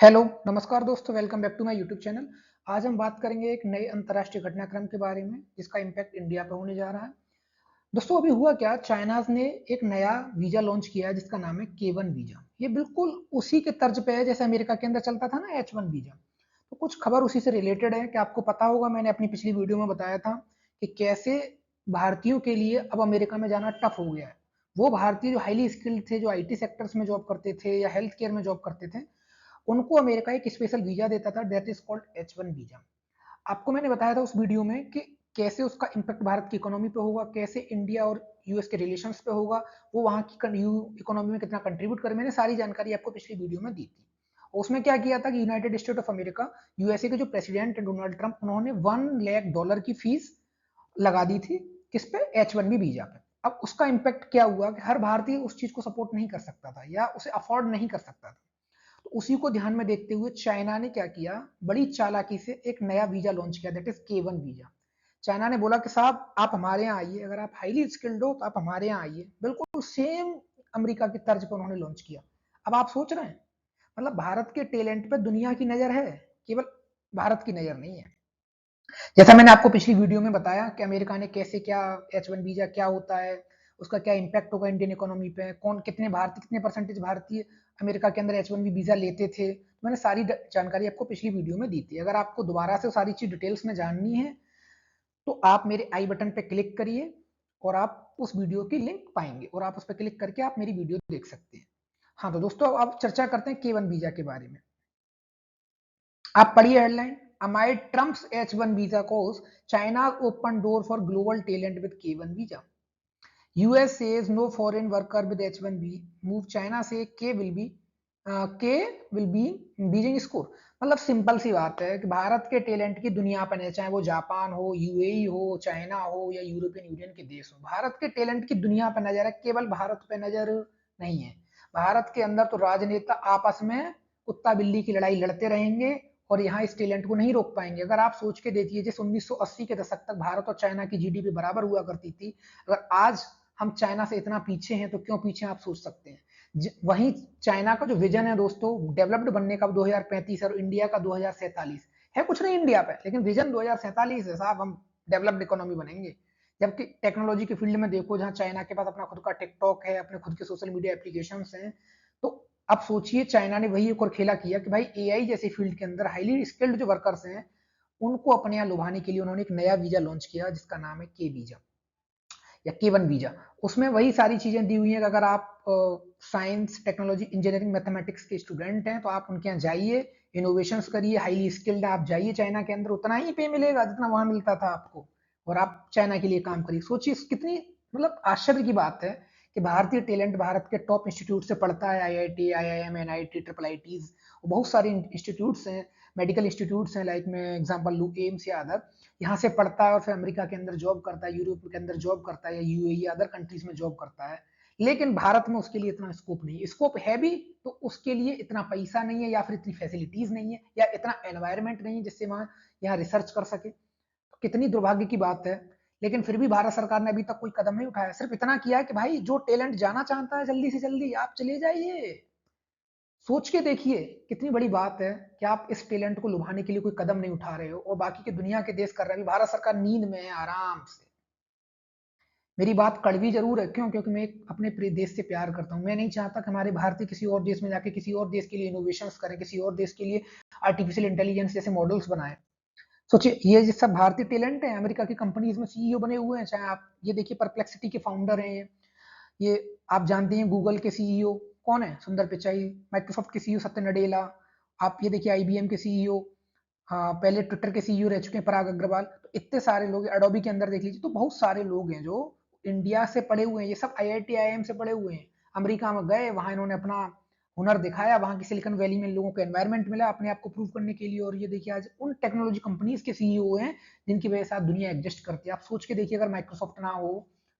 Hello, नमस्कार दोस्तों, welcome back to my YouTube channel. आज हम बात करेंगे एक नए अंतर्राष्ट्रीय घटनाक्रम के बारे में, जिसका इम्पैक्ट इंडिया पे होने जा रहा है। दोस्तों, अभी हुआ क्या, चाइनाज़ ने एक नया वीज़ा लॉन्च किया है, जिसका नाम है K1 वीज़ा। ये बिल्कुल उसी के तर्ज पे है, जैसे अमेरिका के अंदर चलता था ना H1 वीज़ा। तो कुछ खबर उसी से रिलेटेड है कि आपको पता होगा, मैंने अपनी पिछली वीडियो में बताया था कि कैसे भारतीयों के लिए अब अमेरिका में जाना टफ हो गया है। वो भारतीय जो हाईली स्किल्ड थे, जो आईटी सेक्टर्स में जॉब करते थे या हेल्थ केयर में जॉब करते थे, उनको अमेरिका एक स्पेशल वीजा देता था, that is called H1 visa. आपको मैंने बताया था उस वीडियो में कि कैसे उसका इम्पैक्ट भारत की इकोनॉमी पे होगा, कैसे इंडिया और यूएस के रिलेशंस पे होगा, वो वहां की इकोनॉमी में कितना कंट्रीब्यूट करे। मैंने सारी जानकारी आपको पिछली वीडियो में दी थी। और उसमें क्या किया था कि United state of America, USA के जो प्रेसिडेंट है डोनाल्ड ट्रंप, उन्होंने $1 लाख की फीस लगा दी थी, किस पे, H1B वीजा पे। अब उसका इम्पैक्ट क्या हुआ कि हर भारतीय उस चीज को सपोर्ट नहीं कर सकता था या उसे अफोर्ड नहीं कर सकता था। तो उसी को ध्यान में देखते हुए चाइना ने क्या किया, बड़ी चालाकी से एक नया वीजा लॉन्च किया, that is K1 visa. China ने बोला कि साहब आप हमारे यहाँ आइए, अगर आप हाईली स्किल्ड हो तो आप हमारे यहाँ आइए। बिल्कुल सेम अमेरिका की तर्ज पर उन्होंने लॉन्च किया। अब आप सोच रहे हैं, मतलब भारत के टैलेंट पे दुनिया की नजर है, केवल भारत की नजर नहीं है। जैसा मैंने आपको पिछली वीडियो में बताया कि अमेरिका ने कैसे, क्या H1 वीजा क्या होता है, उसका क्या इम्पैक्ट होगा इंडियन इकोनॉमी पे, कौन कितने भारतीय, कितने परसेंटेज भारतीय अमेरिका के अंदर H1B वीजा लेते थे। मैंने सारी जानकारी आपको पिछली वीडियो में दी थी। अगर आपको दोबारा से सारी चीज डिटेल्स में जाननी है तो आप मेरे आई बटन पे क्लिक करिए और आप उस वीडियो की लिंक पाएंगे और आप उस पर क्लिक करके आप मेरी वीडियो देख सकते हैं। हाँ, तो दोस्तों अब चर्चा करते हैं K1 वीजा के बारे में। आप पढ़िए headline, amid Trump's H1 visa course, China open door for global talent with K1 visa. US says no foreign worker with H1B move, China say K will be Beijing score. मतलब simple सी बात है कि भारत के talent की दुनिया पर है, चाहे वो जापान हो, यूएई हो, चाइना हो या यूरोपियन यूनियन के देश हो, भारत के टैलेंट की दुनिया पर नजर है, केवल भारत पे नजर नहीं है। भारत के अंदर तो राजनेता आपस में कुत्ता बिल्ली की लड़ाई लड़ते रहेंगे और यहाँ इस टैलेंट को नहीं रोक पाएंगे। अगर आप सोच के देखिए, जिस 1980 के दशक तक भारत और चाइना की जीडीपी बराबर हुआ करती थी, अगर आज हम चाइना से इतना पीछे हैं तो क्यों पीछे, आप सोच सकते हैं। वहीं चाइना का जो विजन है दोस्तों, डेवलप्ड बनने का 2035 और इंडिया का 2047 है, कुछ नहीं इंडिया पे, लेकिन विजन 2047 है साहब, हम डेवलप्ड इकोनॉमी बनेंगे। जबकि टेक्नोलॉजी के फील्ड में देखो, जहां चाइना के पास अपना खुद का टिकटॉक है, अपने खुद के सोशल मीडिया एप्लीकेशन हैं, तो अब सोचिए चाइना ने वही एक और खेला किया कि भाई एआई जैसी फील्ड के अंदर हाईली स्किल्ड जो वर्कर्स हैं, उनको अपने यहाँ लुभाने के लिए उन्होंने एक नया वीजा लॉन्च किया, जिसका नाम है के वीजा या K1 वीजा। उसमें वही सारी चीजें दी हुई हैं कि अगर आप साइंस, टेक्नोलॉजी, इंजीनियरिंग, मैथमेटिक्स के स्टूडेंट हैं तो आप उनके यहाँ जाइए, इनोवेशन करिए, हाईली स्किल्ड आप जाइए चाइना के अंदर, उतना ही पे मिलेगा जितना वहां मिलता था आपको, और आप चाइना के लिए काम करिए। सोचिए कितनी, मतलब आश्चर्य की बात है कि भारतीय टैलेंट भारत के टॉप इंस्टीट्यूट से पढ़ता है, IIT, IIM, NIT, triple ITs, बहुत सारे इंस्टीट्यूट्स हैं, मेडिकल इंस्टीट्यूट्स हैं, लाइक मैं एग्जांपल लूँ एम्स या अदर, यहाँ से पढ़ता है और फिर अमेरिका के अंदर जॉब करता है, यूरोप के अंदर जॉब करता है या यूएई अदर कंट्रीज में जॉब करता है। लेकिन भारत में उसके लिए इतना स्कोप नहीं है, स्कोप है भी तो उसके लिए इतना पैसा नहीं है या फिर इतनी फैसिलिटीज नहीं है या इतना एनवायरमेंट नहीं है जिससे वहां यहाँ रिसर्च कर सके। तो कितनी दुर्भाग्य की बात है। लेकिन फिर भी भारत सरकार ने अभी तक कोई कदम नहीं उठाया, सिर्फ इतना किया है कि भाई जो टैलेंट जाना चाहता है जल्दी से जल्दी आप चले जाइए। सोच के देखिए कितनी बड़ी बात है कि आप इस टैलेंट को लुभाने के लिए कोई कदम नहीं उठा रहे हो और बाकी के दुनिया के देश कर रहे हैं। भारत सरकार नींद में है, आराम से। मेरी बात कड़वी जरूर है, क्यों, क्योंकि मैं अपने देश से प्यार करता हूं। मैं नहीं चाहता कि हमारे भारतीय किसी और देश में जाके किसी और देश के लिए इनोवेशन करें, किसी और देश के लिए आर्टिफिशियल इंटेलिजेंस जैसे मॉडल्स बनाए। सोचिए ये सब भारतीय टैलेंट है, अमेरिका की कंपनीज में सीईओ बने हुए हैं। चाहे आप ये देखिए, परप्लेक्सिटी के फाउंडर हैं ये आप जानते हैं। गूगल के सीईओ कौन है, सुंदर पिचाई। माइक्रोसॉफ्ट के सीईओ सत्य नडेला। आप ये देखिए आईबीएम के सीईओ, हाँ पहले ट्विटर के सीईओ रह चुके हैं पराग अग्रवाल। तो इतने सारे लोग, एडोबी के अंदर देख लीजिए, तो बहुत सारे लोग हैं जो इंडिया से पढ़े हुए हैं। ये सब आईआईटी आईआईएम से पढ़े हुए हैं, अमेरिका में गए, वहां इन्होंने अपना हुनर दिखाया, वहां की सिलिकॉन वैली में लोगों को एनवायरमेंट मिला अपने आप को प्रूव करने के लिए। और ये देखिए आज उन टेक्नोलॉजी कंपनीज के सीईओ हैं जिनकी वजह से आज दुनिया एग्जिस्ट करती है। आप सोच के देखिए, अगर माइक्रोसॉफ्ट ना हो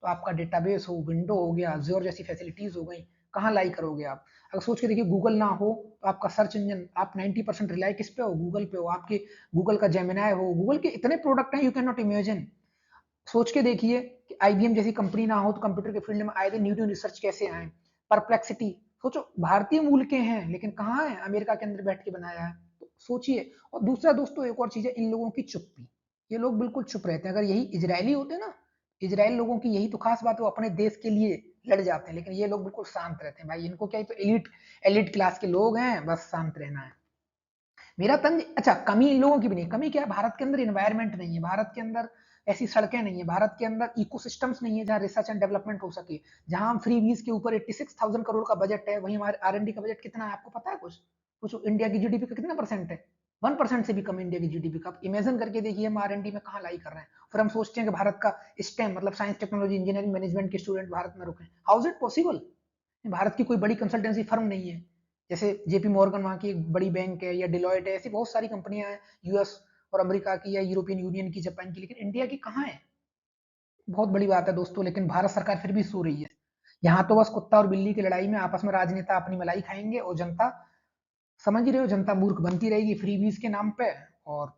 तो आपका डेटाबेस हो, विंडो हो गया, अज्योर जैसी फैसिलिटीज हो गई, कहाँ लाई करोगे आप। अगर सोच के देखिए, गूगल ना हो तो आपका सर्च इंजन, आप 90% रिलाई किस पे हो, गूगल पे हो। आपके गूगल का जेमिनाई हो, गूगल के इतने प्रोडक्ट हैं यू कैन नॉट इमेजिन। सोच के देखिए कि आईबीएम जैसी कंपनी ना हो तो कंप्यूटर के फील्ड में आए थे न्यू न्यू रिसर्च कैसे आए। परप्लेक्सिटी, सोचो भारतीय मूल के हैं लेकिन कहाँ है, अमेरिका के अंदर बैठ के बनाया है। तो सोचिए। और दूसरा दोस्तों एक और चीज है, इन लोगों की चुप्पी। ये लोग बिल्कुल चुप रहते हैं। अगर यही इजरायली होते ना, इजराइल लोगों की यही तो खास बात है, वो अपने देश के लिए लड़ जाते हैं, लेकिन ये लोग बिल्कुल शांत रहते हैं। भाई इनको क्या, तो एलिट एलिट क्लास के लोग हैं, बस शांत रहना है। मेरा तंज, अच्छा कमी इन लोगों की भी नहीं, कमी क्या है, भारत के अंदर इन्वायरमेंट नहीं है, भारत के अंदर ऐसी सड़कें नहीं है, भारत के अंदर इकोसिस्टम्स नहीं है जहां रिसर्च एंड डेवलपमेंट हो सके। जहां हम फ्री वीज के ऊपर 86,000 करोड़ का बजट है, वहीं हमारे आर एंड डी का बजट कितना है आपको पता है कुछ? कुछ इंडिया की जीडीपी का कितना परसेंट है? 1% से भी कम इंडिया की जीडीपी का। आप इमेजिन करके देखिए हम आर एंड डी में कहाँ लाई कर रहे हैं। फिर हम सोचते हैं कि भारत का स्टेम मतलब साइंस टेक्नोलॉजी इंजीनियरिंग मैनेजमेंट के स्टूडेंट भारत में रुके। How is it possible? Bharat की कोई बड़ी कंसल्टेंसी फर्म नहीं है, जैसे जेपी मॉर्गन वहाँ की एक बड़ी बैंक है, या डिलॉयट है, ऐसी बहुत सारी कंपनियां हैं यूएस और अमेरिका की, या यूरोपियन यूनियन की, जापान की, लेकिन इंडिया की कहाँ है? बहुत बड़ी बात है दोस्तों, लेकिन भारत सरकार फिर भी सो रही है। यहाँ तो बस कुत्ता और बिल्ली की लड़ाई में आपस में राजनेता अपनी मलाई खाएंगे, और जनता, समझ ही रहे हो, जनता मूर्ख बनती रहेगी फ्रीबीज के नाम पे। और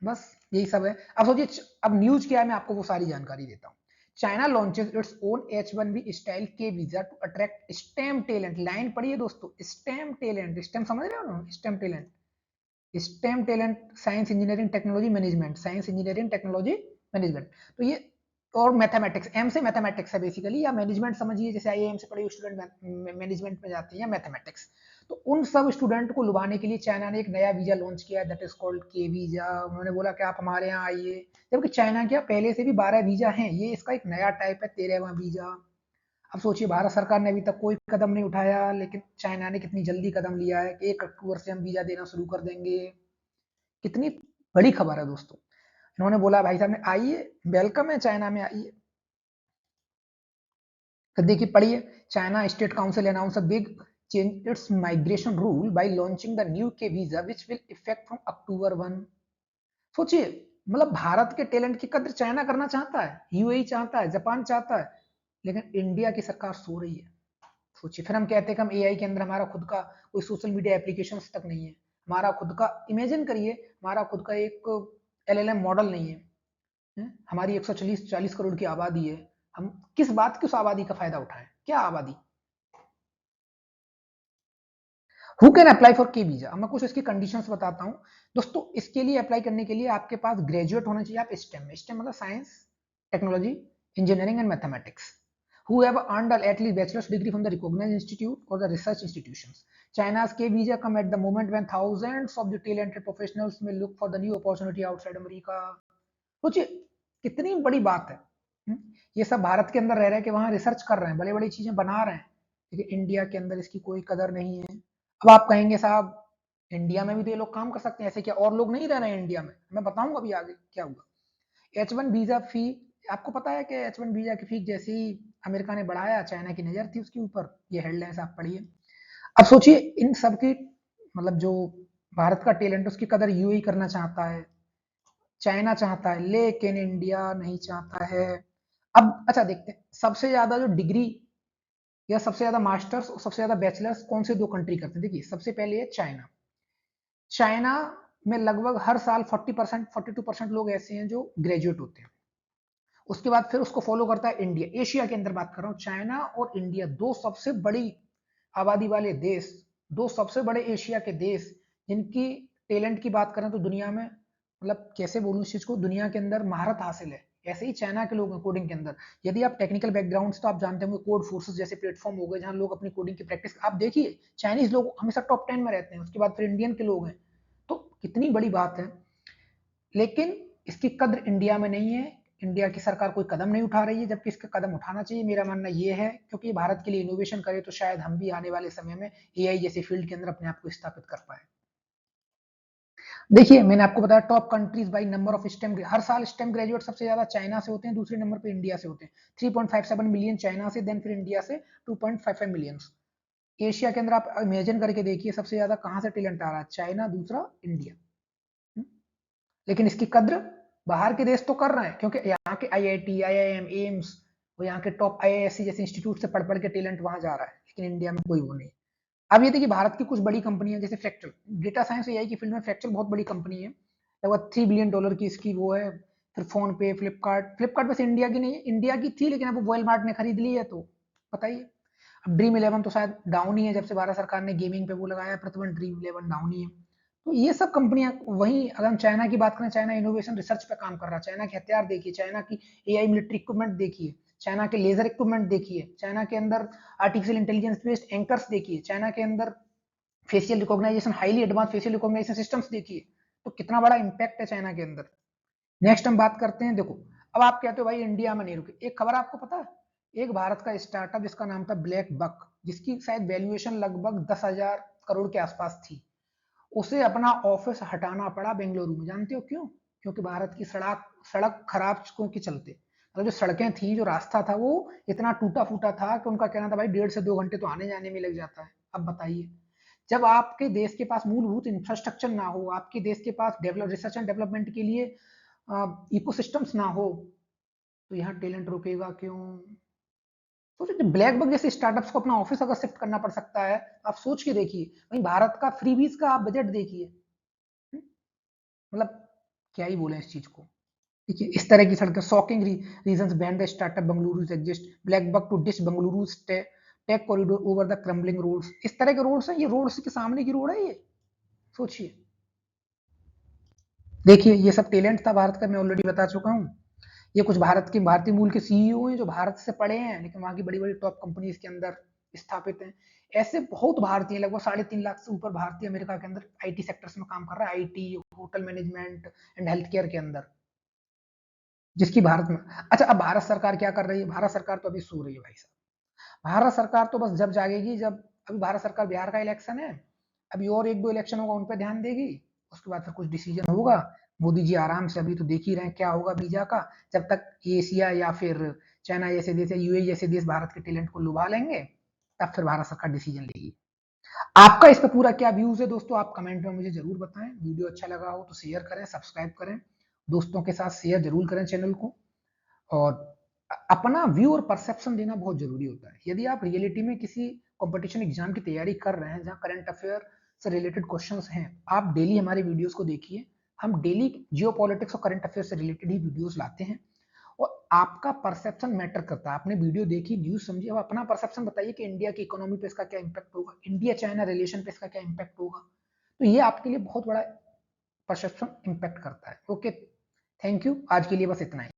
बस यही सब है। अब सोचिए, अब न्यूज क्या है, मैं आपको वो सारी जानकारी देता हूँ। China launches its own H1B style K visa to attract STEM talent. Line पढ़िए दोस्तों, स्टेम टैलेंट, स्टेम समझ रहे हो ना, STEM talent, STEM talent, science engineering technology management, science engineering technology management. तो ये, और मैथमेटिक्स, एम से मैथमेटिक्स है बेसिकली, या मैनेजमेंट समझिए, जैसे आईआईएम से पढ़े हुए स्टूडेंट मैनेजमेंट में जाते हैं, या मैथमेटिक्स। तो उन सब स्टूडेंट को लुभाने के लिए चाइना ने एक नया वीजा लॉन्च किया, दैट इज कॉल्ड के वीजा। उन्होंने बोला कि आप हमारे यहाँ आइए, जबकि चाइना क्या पहले से भी 12 वीजा हैं, ये इसका एक नया टाइप है, 13वां वीजा। अब सोचिए, भारत सरकार ने अभी तक कोई कदम नहीं उठाया, लेकिन चाइना ने कितनी जल्दी कदम लिया है कि 1 अक्टूबर से हम वीजा देना शुरू कर देंगे। कितनी बड़ी खबर है दोस्तों। इन्होंने बोला भाई साहब ने, आइए, वेलकम है चाइना में, आइए। तो देखिए पढ़िए, China state council announce a big change its migration rule by launching the new K visa which will effect from October 1। सोचिए, मतलब भारत के टैलेंट की कद्र चाइना करना चाहता है, यूएई चाहता है, जापान चाहता है, लेकिन इंडिया की सरकार सो रही है। सोचिए, फिर हम कहते हैं कि हम एआई के अंदर हमारा खुद का कोई सोशल मीडिया एप्लीकेशन तक नहीं है, हमारा खुद का, इमेजिन करिए, हमारा खुद का एक एलएलएम मॉडल नहीं है, हमारी 140 करोड़ की आबादी है, हम किस बात की उस आबादी का फायदा उठाएं? क्या आबादी? हु कैन अप्लाई फॉर के वीजा? मैं कुछ इसकी कंडीशंस बताता हूं दोस्तों। इसके लिए अप्लाई करने के लिए आपके पास ग्रेजुएट होना चाहिए, आप स्टेम में, स्टेम मतलब science, technology, engineering and mathematics, who have earned at least bachelor's degree from the recognized institute or the research institutions. China's K visa come at the moment when thousands of the talented professionals may look for the new opportunity outside America. सोचिए, कितनी बड़ी बात है। ये सब भारत के अंदर रह रहे हैं कि वहां रिसर्च कर रहे हैं, बड़ी बड़ी चीजें बना रहे हैं, लेकिन इंडिया के अंदर इसकी कोई कदर नहीं है। अब आप कहेंगे साहब, इंडिया में भी तो ये लोग काम कर सकते हैं, ऐसे क्या और लोग नहीं रह रहे हैं इंडिया में? मैं बताऊंगा अभी आगे क्या हुआ। H1 वीजा फी, आपको पता है कि H1 वीजा की फी जैसे ही अमेरिका ने बढ़ाया, चाइना की नजर थी उसके ऊपर। ये हेडलाइंस आप पढ़िए। अब सोचिए, इन सब की, मतलब जो भारत का टैलेंट उसकी कदर यूएई करना चाहता है, चाइना चाहता है, लेकिन इंडिया नहीं चाहता है। अब अच्छा देखते हैं, सबसे ज्यादा जो डिग्री या सबसे ज्यादा मास्टर्स और सबसे ज्यादा बैचलर्स कौन से दो कंट्री करते हैं? देखिए, सबसे पहले है चाइना। चाइना में लगभग हर साल 40%, 42% लोग ऐसे हैं जो ग्रेजुएट होते हैं। उसके बाद फिर उसको फॉलो करता है इंडिया। एशिया के अंदर बात कर रहा हूँ, चाइना और इंडिया, दो सबसे बड़ी आबादी वाले देश, दो सबसे बड़े एशिया के देश, जिनकी टैलेंट की बात करें तो दुनिया में, मतलब कैसे बोलूं इस चीज को, दुनिया के अंदर महारत हासिल है। ऐसे ही चाइना के लोग हैं कोडिंग के अंदर। यदि आप टेक्निकल बैकग्राउंड तो आप जानते होंगे, कोड फोर्सेस जैसे प्लेटफॉर्म हो गए जहां लोग अपनी कोडिंग की प्रैक्टिस, आप देखिए चाइनीज लोग हमेशा टॉप 10 में रहते हैं, उसके बाद फिर इंडियन के लोग हैं। तो कितनी बड़ी बात है, लेकिन इसकी कद्र इंडिया में नहीं है। इंडिया की सरकार कोई कदम नहीं उठा रही है, जबकि इसका कदम उठाना चाहिए। मेरा मानना यह है, क्योंकि भारत के लिए इनोवेशन करे तो शायद हम भी आने वाले समय में एआई जैसे फील्ड के अंदर अपने आप को स्थापित कर पाए। देखिए, मैंने आपको बताया top countries by number of STEM, हर साल स्टेम ग्रेजुएट सबसे ज्यादा चाइना से होते हैं, दूसरे नंबर पे इंडिया से होते हैं। 3.57 मिलियन चाइना से, देन फिर इंडिया से 2.55 मिलियन। एशिया के अंदर आप इमेजिन करके देखिए, सबसे ज्यादा कहां से टैलेंट आ रहा है? चाइना, दूसरा इंडिया। लेकिन इसकी कद्र बाहर के देश तो कर रहे हैं, क्योंकि यहाँ के आईआईटी, आईआईएम, एम्स और यहाँ के टॉप आईआईएससी जैसे इंस्टीट्यूट से पढ़ पढ़ के टैलेंट वहां जा रहा है, लेकिन इंडिया में कोई वो नहीं। अब ये देखिए, भारत की कुछ बड़ी कंपनियां जैसे फ्रैक्चर, डेटा साइंस एआई की फील्ड में फ्रैक्चर बहुत बड़ी कंपनी है, लगभग $3 बिलियन की इसकी वो है। फिर फोन पे, फ्लिपकार्ट, फ्लिपकार्ट वैसे इंडिया की नहीं है, इंडिया की थी लेकिन अब वॉलमार्ट ने खरीद ली है, तो बताइए। अब ड्रीम 11 तो शायद डाउन ही है, जब से भारत सरकार ने गेमिंग पे वो लगाया है प्रतिबंध, ड्रीम 11 डाउन ही है। तो ये सब कंपनियां, वहीं अगर हम चाइना की बात करें, चाइना इनोवेशन रिसर्च पे काम कर रहा है। चाइना के हथियार देखिए, चाइना की एआई मिलिट्री इक्विपमेंट देखिए, चाइना के लेजर इक्विपमेंट देखिए, चाइना के अंदर आर्टिफिशियल इंटेलिजेंस बेस्ड एंकर्स देखिए, चाइना के अंदर facial recognition, highly advance facial recognition systems देखिए। तो कितना बड़ा इंपैक्ट है चाइना के अंदर। नेक्स्ट हम बात करते हैं, देखो अब आप कहते हो भाई इंडिया में नहीं रुके, एक खबर आपको पता है, एक भारत का स्टार्टअप जिसका नाम था ब्लैक बक, जिसकी शायद वैल्यूएशन लगभग 10,000 करोड़ के आसपास थी, उसे अपना ऑफिस हटाना पड़ा बेंगलुरु में। जानते हो क्यों? क्योंकि भारत की सड़क सड़क खराब के चलते, मतलब जो सड़कें थी, जो रास्ता था, वो इतना टूटा फूटा था कि उनका कहना था भाई 1.5 से 2 घंटे तो आने जाने में लग जाता है। अब बताइए, जब आपके देश के पास मूलभूत इंफ्रास्ट्रक्चर ना हो, आपके देश के पास डेवलप रिसर्च एंड डेवलपमेंट के लिए इकोसिस्टम्स ना हो, तो यहाँ टैलेंट रुकेगा क्यों? सोचिए, ब्लैक बक जैसे स्टार्टअप्स को अपना ऑफिस अगर शिफ्ट करना पड़ सकता है, आप सोच के देखिए। वहीं भारत का फ्रीबीज का आप बजट देखिए, मतलब क्या ही बोले इस चीज को। देखिए इस तरह की सड़कें, shocking reasons behind the startup Bengaluru exist, black buck to dish Bengaluru tech corridor over the crumbling roads. इस तरह के रोड्स हैं, ये रोड्स के सामने की रोड है ये, सोचिए। देखिए ये सब टैलेंट था भारत का, मैं ऑलरेडी बता चुका हूँ। ये कुछ भारतीय मूल के सीईओ हैं जो भारत से पढ़े हैं, लेकिन वहां की बड़ी बड़ी टॉप कंपनीज के अंदर स्थापित हैं। ऐसे बहुत भारतीय, लगभग 3.5 लाख से ऊपर भारतीय अमेरिका के अंदर आईटी सेक्टर्स में काम कर रहा है, IT, hotel management and health care के अंदर, जिसकी भारत में। अच्छा, अब भारत सरकार क्या कर रही है? भारत सरकार तो अभी सो रही है भाई साहब। भारत सरकार तो बस जब जागेगी, जब अभी भारत सरकार, बिहार का इलेक्शन है, अभी और 1-2 इलेक्शन होगा, उन पर ध्यान देगी, उसके बाद फिर कुछ डिसीजन होगा। मोदी जी आराम से, अभी तो देख ही रहे हैं क्या होगा वीजा का, जब तक एशिया या फिर चाइना जैसे देश या यूएई जैसे देश भारत के टैलेंट को लुभा लेंगे, तब फिर भारत सरकार डिसीजन लेगी। आपका इस पर पूरा क्या व्यूज है दोस्तों, आप कमेंट में मुझे जरूर बताएं। वीडियो अच्छा लगा हो तो शेयर करें, सब्सक्राइब करें, दोस्तों के साथ शेयर जरूर करें चैनल को। और अपना व्यू और परसेप्शन देना बहुत जरूरी होता है। यदि आप रियलिटी में किसी कंपटीशन एग्जाम की तैयारी कर रहे हैं, जहां करंट अफेयर से रिलेटेड क्वेश्चंस हैं, आप डेली हमारे वीडियोस को देखिए। हम डेली जियो पॉलिटिक्स और करंट अफेयर से रिलेटेड ही वीडियोस लाते हैं, और आपका परसेप्शन मैटर करता है। आपने वीडियो देखी, न्यूज समझी, अब अपना परसेप्शन बताइए कि इंडिया की इकोनॉमी पे इसका क्या इंपैक्ट होगा, इंडिया चाइना रिलेशन पे इसका क्या इंपैक्ट होगा। तो ये आपके लिए बहुत बड़ा परसेप्शन इंपैक्ट करता है। ओके, थैंक यू, आज के लिए बस इतना ही।